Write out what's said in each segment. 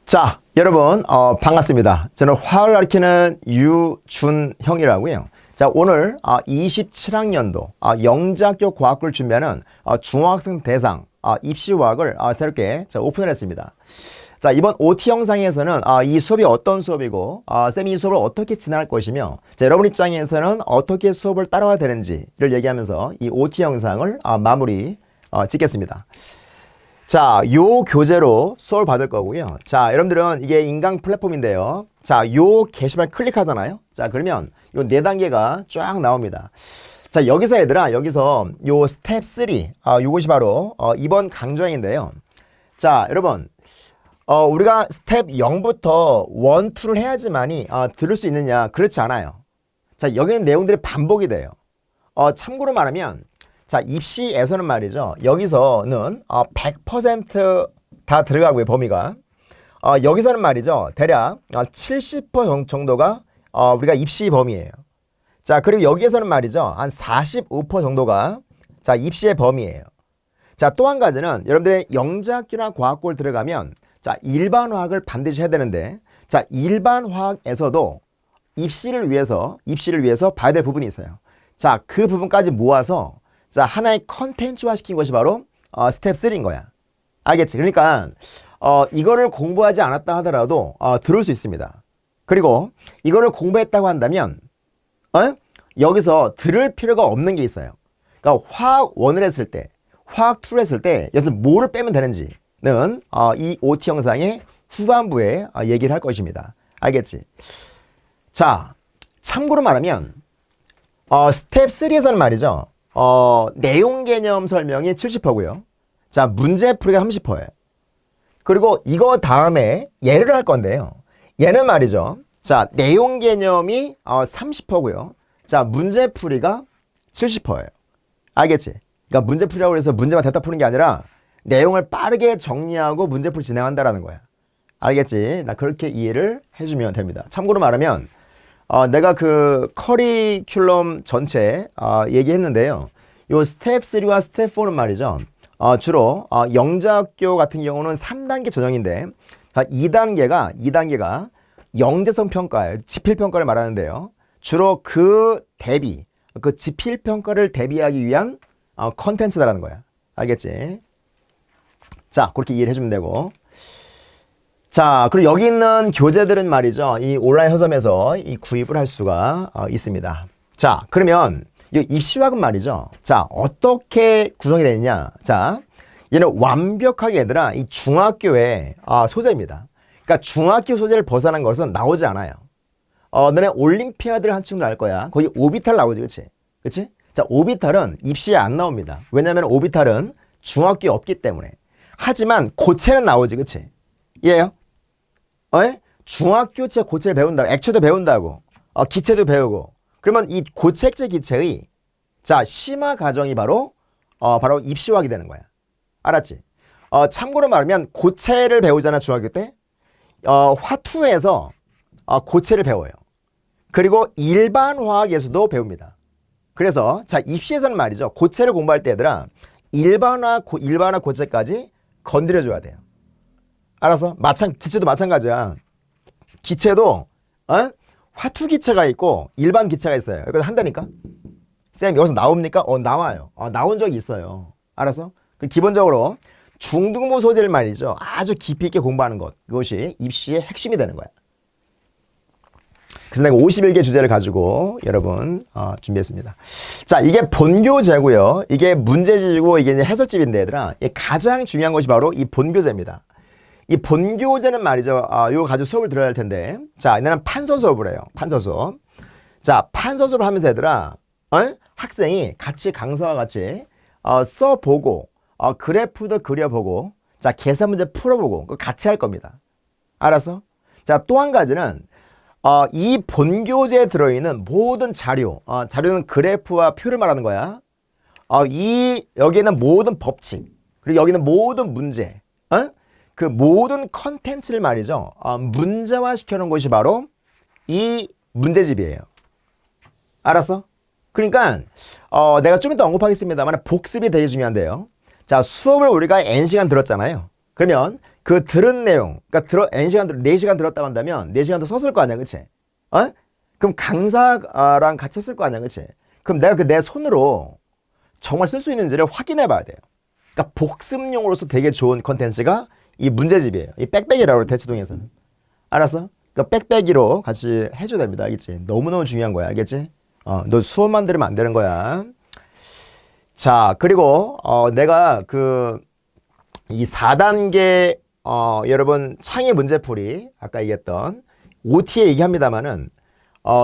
자, 여러분 반갑습니다. 저는 화학을 가르치는 유준형이라고요. 자, 오늘 27학년도 영재학교 과학을 준비하는 중학생 대상 입시화학을 새롭게 오픈을 했습니다. 자, 이번 OT 영상에서는 이 수업이 어떤 수업이고 쌤이 이 수업을 어떻게 진행할 것이며, 자, 여러분 입장에서는 어떻게 수업을 따라와야 되는지를 얘기하면서 이 OT 영상을 마무리 짓겠습니다. 자, 요 교재로 수업을 받을 거고요. 자, 여러분들은 이게 인강 플랫폼인데요. 자, 요 게시판 클릭하잖아요. 자, 그러면 요 4단계가 쫙 나옵니다. 자, 여기서 얘들아, 여기서 요 스텝 3, 요것이 바로 이번 강좌인데요. 자, 여러분, 우리가 스텝 0부터 1, 2를 해야지만이 들을 수 있느냐? 그렇지 않아요. 자, 여기는 내용들이 반복이 돼요. 참고로 말하면, 자, 입시에서는 말이죠. 여기서는 100% 다 들어가고요, 범위가. 여기서는 말이죠. 대략 70% 정도가 우리가 입시 범위예요. 자, 그리고 여기에서는 말이죠. 한 45% 정도가 자, 입시의 범위예요. 자, 또 한 가지는 여러분들의 영재학교나 과학고를 들어가면 자, 일반화학을 반드시 해야 되는데, 자, 일반화학에서도 입시를 위해서 봐야 될 부분이 있어요. 자, 그 부분까지 모아서 자, 하나의 컨텐츠화 시킨 것이 바로 스텝 3인 거야. 알겠지? 그러니까 이거를 공부하지 않았다 하더라도 들을 수 있습니다. 그리고 이거를 공부했다고 한다면 여기서 들을 필요가 없는 게 있어요. 그러니까 화학 1을 했을 때, 화학 2를 했을 때 여기서 뭐를 빼면 되는지는 이 OT 영상의 후반부에 얘기를 할 것입니다. 알겠지? 자, 참고로 말하면 스텝 3에서는 말이죠. 내용 개념 설명이 70%고요. 자, 문제 풀이가 30%예요. 그리고 이거 다음에 예를 할 건데요. 얘는 말이죠. 자, 내용 개념이 30%고요. 자, 문제 풀이가 70%예요. 알겠지? 그러니까 문제 풀이라고 해서 문제만 대답 푸는 게 아니라 내용을 빠르게 정리하고 문제 풀이 진행한다라는 거야. 알겠지? 나 그렇게 이해를 해주면 됩니다. 참고로 말하면 내가 그 커리큘럼 전체 얘기했는데요. 요 스텝 3와 스텝 4는 말이죠. 주로 영재학교 같은 경우는 3단계 전형인데 2단계가 영재성 평가예요. 지필 평가를 말하는데요. 주로 그 지필 평가를 대비하기 위한 컨텐츠다라는 거야. 알겠지? 자, 그렇게 이해를 해주면 되고. 자, 그리고 여기 있는 교재들은 말이죠. 이 온라인 서점에서 이 구입을 할 수가 있습니다. 자, 그러면 이 입시화학은 말이죠. 자, 어떻게 구성이 되느냐. 자, 얘는 완벽하게 얘들아, 이 중학교의 소재입니다. 그러니까 중학교 소재를 벗어난 것은 나오지 않아요. 너네 올림피아드를 한 친구들 알 거야. 거기 오비탈 나오지, 그치? 그치? 자, 오비탈은 입시에 안 나옵니다. 왜냐면 오비탈은 중학교에 없기 때문에. 하지만 고체는 나오지, 그치? 이해요? 중학교체 고체를 배운다고, 액체도 배운다고, 기체도 배우고. 그러면 이 고체액체 기체의 자, 심화 과정이 바로 입시화학이 되는 거야. 알았지? 참고로 말하면 고체를 배우잖아, 중학교 때. 화투에서 고체를 배워요. 그리고 일반 화학에서도 배웁니다. 그래서 자, 입시에서는 말이죠. 고체를 공부할 때 얘들아, 일반화 고체까지 건드려줘야 돼요. 알았어? 기체도 마찬가지야. 기체도 화투 기체가 있고 일반 기체가 있어요. 이거 한다니까? 쌤, 여기서 나옵니까? 나와요. 나온 적이 있어요. 알았어? 기본적으로 중등부 소재를 말이죠. 아주 깊이 있게 공부하는 것. 이것이 입시의 핵심이 되는 거야. 그래서 내가 51개 주제를 가지고 여러분 준비했습니다. 자, 이게 본교재고요. 이게 문제집이고 이게 이제 해설집인데 얘들아, 가장 중요한 것이 바로 이 본교재입니다. 이 본교재는 말이죠. 이거 가지고 수업을 들어야 할 텐데. 자, 얘는 판서 수업을 해요. 판서 수업. 자, 판서 수업을 하면서 얘들아, 학생이 같이 강사와 같이 써보고, 그래프도 그려보고, 자, 계산 문제 풀어보고, 그거 같이 할 겁니다. 알았어? 자, 또 한 가지는, 이 본교재에 들어있는 모든 자료는 그래프와 표를 말하는 거야. 여기에는 모든 법칙, 그리고 여기는 모든 문제, 그 모든 컨텐츠를 말이죠. 문제화 시켜놓은 것이 바로 이 문제집이에요. 알았어? 그러니까 내가 좀 이따 언급하겠습니다만 복습이 되게 중요한데요. 자, 수업을 우리가 N시간 들었잖아요. 그러면 그 들은 내용, 그러니까 N시간, 4시간 들었다고 한다면 4시간 더 썼을 거 아니야, 그치? 어? 그럼 강사랑 같이 썼을 거 아니야, 그치? 그럼 내가 그 내 손으로 정말 쓸 수 있는지를 확인해 봐야 돼요. 그러니까 복습용으로서 되게 좋은 컨텐츠가 이 문제집이에요. 이 빽빽이라고 그래, 대치동에서는. 알았어? 그러니까 빽빽이로 같이 해줘야 됩니다. 알겠지? 너무너무 중요한 거야. 알겠지? 너 수업만 들으면 안 되는 거야. 자, 그리고 내가 이 4단계 여러분 창의 문제풀이 아까 얘기했던 OT에 얘기합니다만은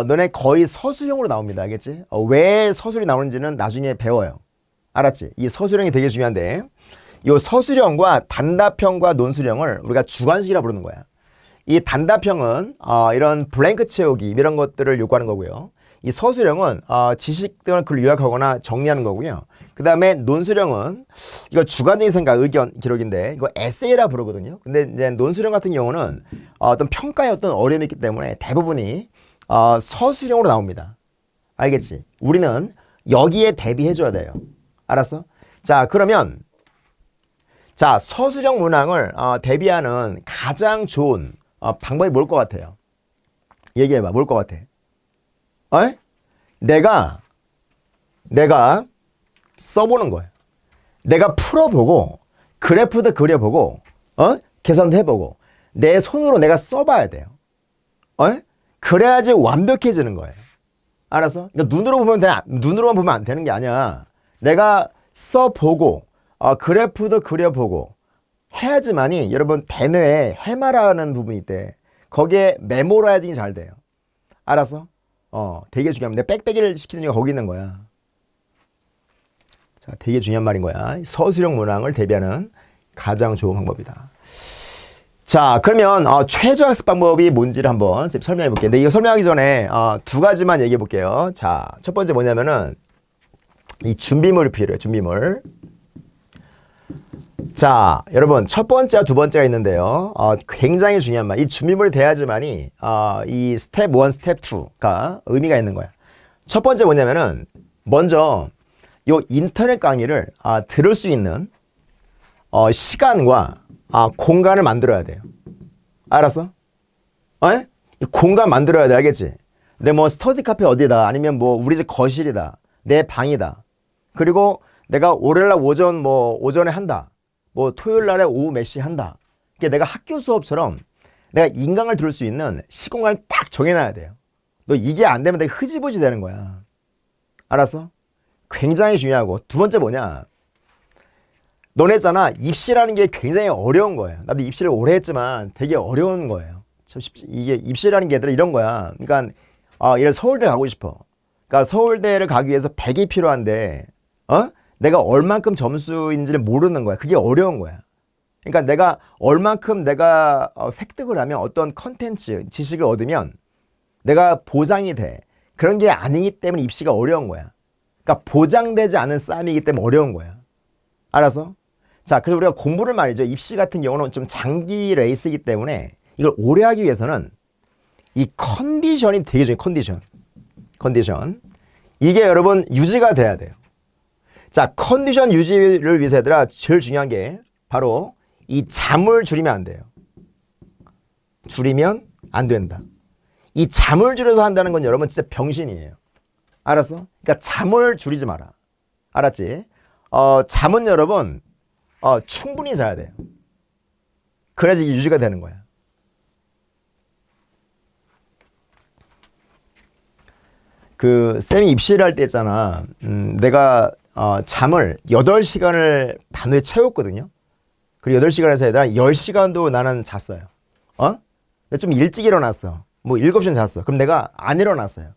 너네 거의 서술형으로 나옵니다. 알겠지? 왜 서술이 나오는지는 나중에 배워요. 알았지? 이 서술형이 되게 중요한데 이 서술형과 단답형과 논술형을 우리가 주관식이라 부르는 거야. 이 단답형은 이런 블랭크 채우기 이런 것들을 요구하는 거고요. 이 서술형은 지식 등을 글로 요약하거나 정리하는 거고요. 그 다음에 논술형은 이거 주관적인 생각, 의견, 기록인데 이거 에세이라 부르거든요. 근데 이제 논술형 같은 경우는 어떤 평가에 어떤 어려움이 있기 때문에 대부분이 서술형으로 나옵니다. 알겠지? 우리는 여기에 대비해줘야 돼요. 알았어? 자, 그러면 자 서술형 문항을 대비하는 가장 좋은 방법이 뭘 것 같아요? 얘기해봐. 뭘 것 같아? 내가 써보는 거예요. 내가 풀어보고 그래프도 그려보고 계산도 해보고 내 손으로 내가 써봐야 돼요. 그래야지 완벽해지는 거예요. 알았어? 그러니까 눈으로만 보면 안 되는 게 아니야. 내가 써보고 그래프도 그려보고 해야지만이 여러분 대뇌에 해마라는 부분이 있대. 거기에 메모라이징이 잘 돼요. 알았어? 되게 중요합니다. 빽빽이를 시키는 이유가 거기 있는 거야. 자, 되게 중요한 말인 거야. 서술형 문항을 대비하는 가장 좋은 방법이다. 자, 그러면 최저 학습 방법이 뭔지를 한번 설명해 볼게요. 근데 이거 설명하기 전에 두 가지만 얘기해 볼게요. 자, 첫 번째 뭐냐면은 이 준비물이 필요해요. 준비물. 자, 여러분 첫 번째와 두 번째가 있는데요. 굉장히 중요한 말. 이 준비물이 돼야지만이 이 스텝 1, 스텝 2가 의미가 있는 거야. 첫 번째 뭐냐면은 먼저 요 인터넷 강의를 들을 수 있는 시간과 공간을 만들어야 돼요. 알았어? 이 공간 만들어야 돼. 알겠지? 내 뭐 스터디 카페 어디다 아니면 뭐 우리 집 거실이다. 내 방이다. 그리고 내가 월요일날 오전에 한다. 뭐 토요일날에 오후 몇 시에 한다. 그게 내가 학교 수업처럼 내가 인강을 들을 수 있는 시공간을 딱 정해놔야 돼요. 너 이게 안 되면 되게 흐지부지 되는 거야. 알았어? 굉장히 중요하고 두 번째 뭐냐? 너네 있잖아. 입시라는 게 굉장히 어려운 거예요. 나도 입시를 오래 했지만 되게 어려운 거예요. 이게 입시라는 게 이런 거야. 그러니까 예를 서울대 가고 싶어. 그러니까 서울대를 가기 위해서 100이 필요한데 내가 얼만큼 점수인지를 모르는 거야. 그게 어려운 거야. 그러니까 내가 얼만큼 내가 획득을 하면 어떤 컨텐츠, 지식을 얻으면 내가 보장이 돼. 그런 게 아니기 때문에 입시가 어려운 거야. 그러니까 보장되지 않은 싸움이기 때문에 어려운 거야. 알았어? 자, 그래서 우리가 공부를 말이죠. 입시 같은 경우는 좀 장기 레이스이기 때문에 이걸 오래 하기 위해서는 이 컨디션이 되게 중요해요. 컨디션. 이게 여러분 유지가 돼야 돼요. 자, 컨디션 유지를 위해서 얘들아 제일 중요한 게 바로 이 잠을 줄이면 안 돼요. 줄이면 안 된다. 이 잠을 줄여서 한다는 건 여러분 진짜 병신이에요. 알았어? 그러니까 잠을 줄이지 마라. 알았지? 잠은 여러분 충분히 자야 돼요. 그래야지 유지가 되는 거야. 쌤이 입시를 할 때 있잖아. 내가 잠을 8시간을 반에 채웠거든요. 그리고 8시간에서 얘들아 10시간도 나는 잤어요. 근데 좀 일찍 일어났어. 뭐 7시간 잤어. 그럼 내가 안 일어났어요.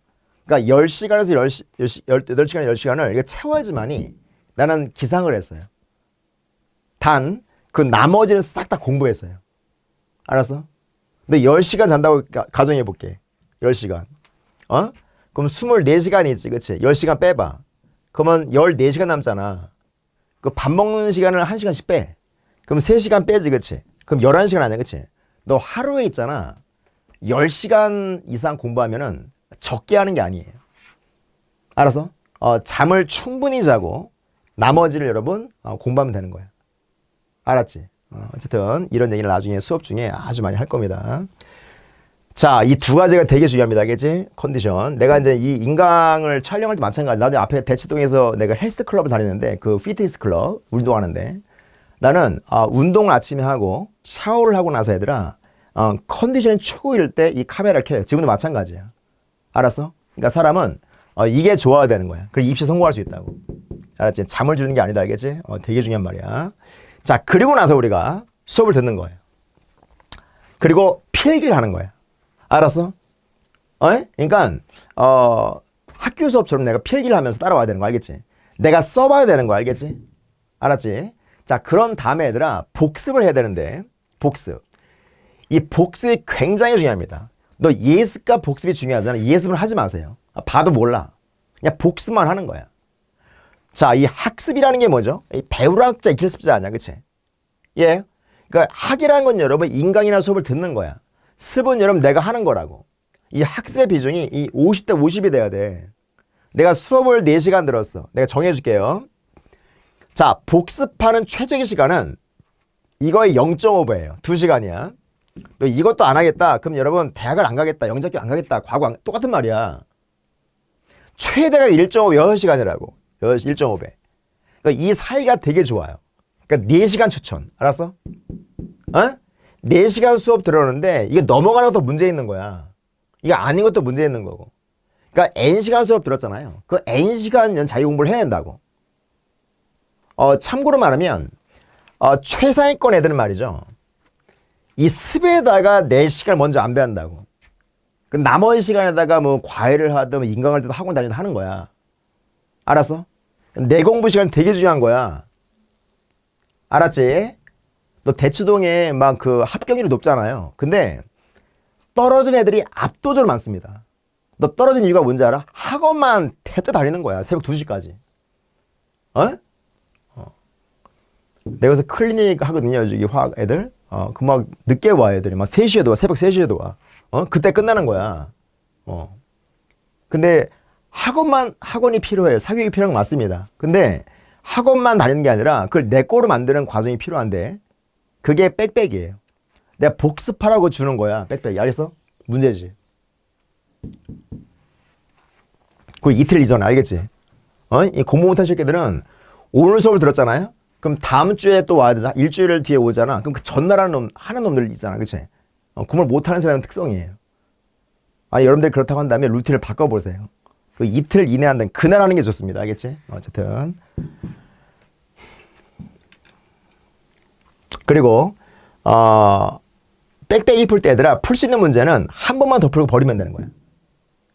그러니까 10시간에서 8시간, 10시간을 이거 채워야지만이 나는 기상을 했어요. 단, 그 나머지는 싹 다 공부했어요. 알았어? 근데 10시간 잔다고 가정해 볼게. 10시간. 그럼 24시간이지, 그치? 10시간 빼봐. 그러면 14시간 남잖아. 그 밥 먹는 시간을 1시간씩 빼. 그럼 3시간 빼지, 그치? 그럼 11시간 아니야, 그치? 너 하루에 있잖아. 10시간 이상 공부하면은 적게 하는 게 아니에요. 알았어? 잠을 충분히 자고 나머지를 여러분 공부하면 되는 거야. 알았지? 어쨌든 이런 얘기를 나중에 수업 중에 아주 많이 할 겁니다. 자, 이 두 가지가 되게 중요합니다. 알겠지? 컨디션. 내가 이제 이 인강을 촬영할 때 마찬가지. 나도 앞에 대치동에서 내가 헬스 클럽을 다니는데 그 피트니스 클럽 운동하는데 나는 운동을 아침에 하고 샤워를 하고 나서 얘들아 컨디션이 최고일 때 이 카메라를 켜요. 지금도 마찬가지야. 알았어? 그러니까 사람은 이게 좋아야 되는 거야. 그리고 입시 성공할 수 있다고. 알았지? 잠을 주는 게 아니다. 알겠지? 되게 중요한 말이야. 자, 그리고 나서 우리가 수업을 듣는 거예요. 그리고 필기를 하는 거야. 알았어? 그러니까 학교 수업처럼 내가 필기를 하면서 따라와야 되는 거 알겠지? 내가 써봐야 되는 거 알겠지? 알았지? 자, 그런 다음에 얘들아 복습을 해야 되는데 복습. 이 복습이 굉장히 중요합니다. 너 예습과 복습이 중요하잖아. 예습을 하지 마세요. 봐도 몰라. 그냥 복습만 하는 거야. 자, 이 학습이라는 게 뭐죠? 이 배우라 학자 익힐 습자 아니야, 그치? 예. 그러니까 학이라는 건 여러분 인강이나 수업을 듣는 거야. 습은 여러분 내가 하는 거라고. 이 학습의 비중이 이 50대 50이 돼야 돼. 내가 수업을 4시간 들었어. 내가 정해줄게요. 자, 복습하는 최적의 시간은 이거의 0.5배예요. 2시간이야. 너 이것도 안 하겠다. 그럼 여러분 대학을 안 가겠다. 영재학교 안 가겠다. 과거 똑같은 말이야. 최대가 1.5, 6시간이라고. 1.5배. 그러니까 이 사이가 되게 좋아요. 그러니까 4시간 추천. 알았어? 4시간 수업 들었는데 이게 넘어가는 것도 문제 있는 거야. 이게 아닌 것도 문제 있는 거고. 그러니까 N시간 수업 들었잖아요. 그 N시간 자기 공부를 해야 된다고. 참고로 말하면 최상위권 애들은 말이죠. 이 습에다가 4시간 먼저 안 배운다고. 그 나머지 시간에다가 뭐 과외를 하든 인강할 때도 학원 다니든 하는 거야. 알았어? 내 공부 시간 되게 중요한 거야. 알았지? 너 대치동에 막 그 합격률이 높잖아요. 근데 떨어진 애들이 압도적으로 많습니다. 너 떨어진 이유가 뭔지 알아? 학원만 대때 다니는 거야. 새벽 2시까지. 내가 그래서 클리닉 하거든요. 여기 화학 애들. 그 막 늦게 와 애들이. 막 3시에도 와. 새벽 3시에도 와. 그때 끝나는 거야. 근데 학원이 필요해요. 사교육이 필요한 건 맞습니다. 근데 학원만 다니는 게 아니라 그걸 내 거로 만드는 과정이 필요한데 그게 백백이에요. 내가 복습하라고 주는 거야. 백백이. 알겠어? 문제지. 그 이틀 이전에 알겠지? 이 공부 못한 새끼들은 오늘 수업을 들었잖아요? 그럼 다음 주에 또 와야 되잖아. 일주일 뒤에 오잖아. 그럼 그 전날 하는 놈들 있잖아. 그치? 공부를 못하는 사람의 특성이에요. 여러분들이 그렇다고 한다면 루틴을 바꿔보세요. 그 이틀 이내 한다면 그날 하는 게 좋습니다. 알겠지? 어쨌든. 그리고 빽빽이 풀 때 얘들아 풀 수 있는 문제는 한 번만 더 풀고 버리면 되는 거야.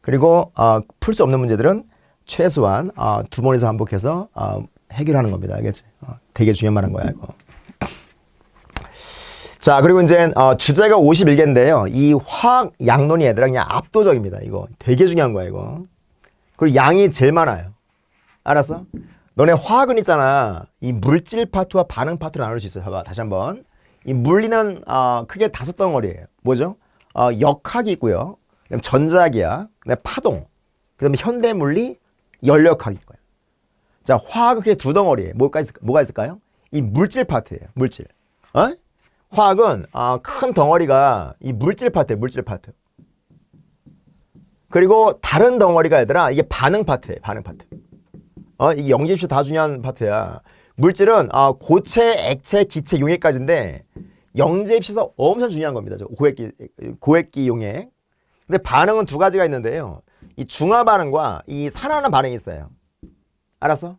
그리고 풀 수 없는 문제들은 최소한 2번 이상 반복해서 해결하는 겁니다. 알겠지? 되게 중요한 말한 거야 이거. 자, 그리고 이제 주제가 51개인데요. 이 화학 양론이 얘들아 그냥 압도적입니다. 이거 되게 중요한 거야 이거. 그리고 양이 제일 많아요. 알았어? 너네 화학은 있잖아. 이 물질 파트와 반응 파트를 나눌 수 있어요. 봐봐 다시 한번. 이 물리는 크게 5덩어리예요. 뭐죠? 역학이 있고요. 그다음에 전자기야. 그다음에 파동. 그다음에 현대물리, 연력학이 있고요. 자, 화학은 크게 2덩어리예요. 뭐가 있을까요? 이 물질 파트예요. 물질. 화학은 큰 덩어리가 이 물질 파트예요. 물질 파트. 그리고 다른 덩어리가 얘들아 이게 반응 파트예요. 반응 파트. 이게 영재입시 다 중요한 파트야. 물질은 고체, 액체, 기체, 용액까지인데 영재입시에서 엄청 중요한 겁니다. 고액기 용액. 근데 반응은 2가지가 있는데요. 이 중화 반응과 이 산화하는 반응이 있어요. 알았어?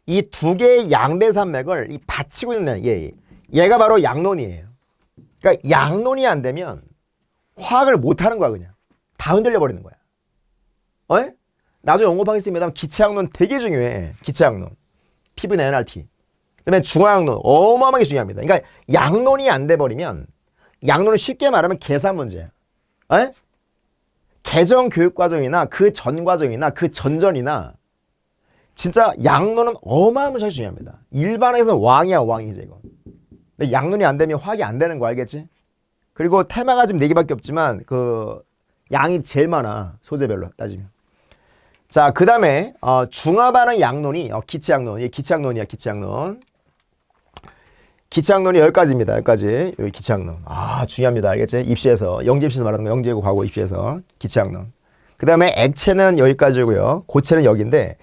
이 2개의 양대산맥을 받치고 있는 얘가 바로 양론이에요. 그러니까 양론이 안 되면 화학을 못 하는 거야 그냥. 다 흔들려 버리는 거야. 나중에 언급하겠습니다. 기체양론 되게 중요해. 기체양론. PV, NRT. 그다음에 중화양론 어마어마하게 중요합니다. 그러니까 양론이 안 돼 버리면 양론은 쉽게 말하면 계산 문제야. 개정 교육 과정이나 그 전 과정이나 그 전전이나 진짜 양론은 어마어마하게 중요합니다. 일반에서 왕이야 왕이지 이거. 근데 양론이 안 되면 화학이 안 되는 거 알겠지? 그리고 테마가 지금 4개밖에 없지만 그 양이 제일 많아. 소재별로 따지면. 자, 그 다음에 중화 반응 양론이 기체양론. 이게 기체양론이야. 기체양론. 기체학론이 여기까지입니다. 여기까지. 여기 기체학론. 아, 중요합니다. 알겠지? 입시에서, 영재 입시에서 말하는 거, 영재고 과거 입시에서 기체학론. 그 다음에 액체는 여기까지고요. 고체는 여기인데,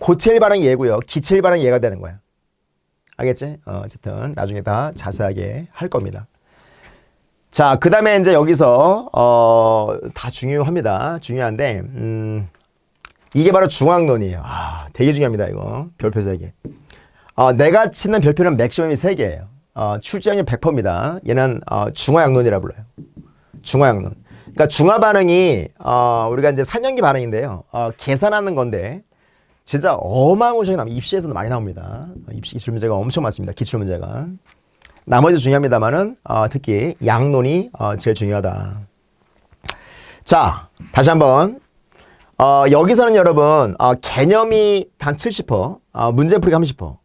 고체 일반항이 얘고요. 기체 일반항이 얘가 되는 거야. 알겠지? 어쨌든 나중에 다 자세하게 할 겁니다. 자, 그 다음에 이제 여기서 다 중요합니다. 중요한데 이게 바로 중앙론이에요. 아, 되게 중요합니다. 이거 별표 3개. 내가 치는 별표는 맥시멈이 3개예요. 출제량이 100%입니다. 얘는 중화양론이라 불러요. 중화양론. 그러니까 중화 반응이 우리가 이제 산연기 반응인데요. 계산하는 건데 진짜 어마무시하게 나옵니다. 입시에서도 많이 나옵니다. 입시 기출 문제가 엄청 많습니다. 기출 문제가. 나머지 중요합니다만은 특히 양론이 제일 중요하다. 자, 다시 한번 여기서는 여러분 개념이 단 70%, 문제풀이가 30%.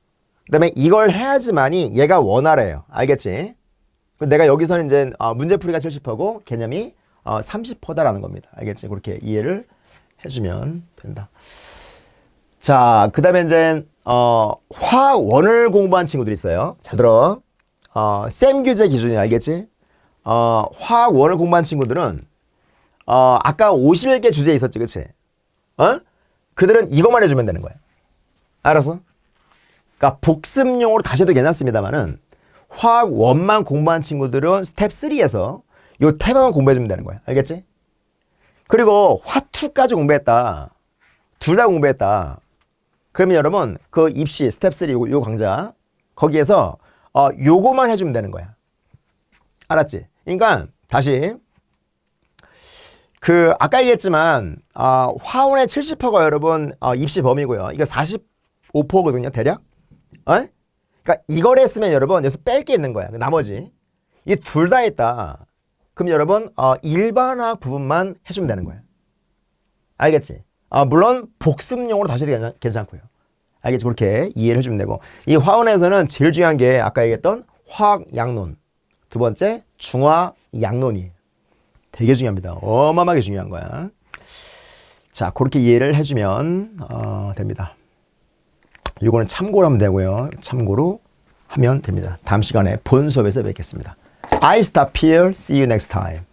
그다음에 이걸 해야지만이 얘가 원활해요. 알겠지? 내가 여기서는 이제 문제풀이가 70%고 개념이 30%다라는 겁니다. 알겠지? 그렇게 이해를 해주면 된다. 자, 그 다음에 이제 화원을 공부한 친구들이 있어요. 잘 들어. 쌤 교재 기준이 알겠지? 화학원을 공부한 친구들은 아까 51개 주제 있었지, 그치? 그들은 이것만 해주면 되는 거야. 알았어? 그러니까 복습용으로 다시 해도 괜찮습니다만은 화학원만 공부한 친구들은 스텝 3에서 이 테마만 공부해주면 되는 거야. 알겠지? 그리고 화2까지 공부했다. 둘 다 공부했다. 그러면 여러분 그 입시 스텝 3 요 강좌 거기에서 요거만 해주면 되는 거야. 알았지? 그러니까 다시 아까 얘기했지만 화원의 70%가 여러분 입시 범위고요. 이거 45%거든요. 대략. 그러니까 이걸 했으면 여러분 여기서 뺄 게 있는 거야. 나머지 이 둘 다 했다. 그럼 여러분 일반학 부분만 해주면 되는 거야. 알겠지? 물론 복습용으로 다시 해도 괜찮고요. 알겠지? 그렇게 이해를 해주면 되고 이 화원에서는 제일 중요한 게 아까 얘기했던 화학양론, 두 번째 중화양론이 되게 중요합니다. 어마어마하게 중요한 거야. 자, 그렇게 이해를 해주면 됩니다. 이거는 참고로 하면 되고요. 참고로 하면 됩니다. 다음 시간에 본 수업에서 뵙겠습니다. I stop here. See you next time.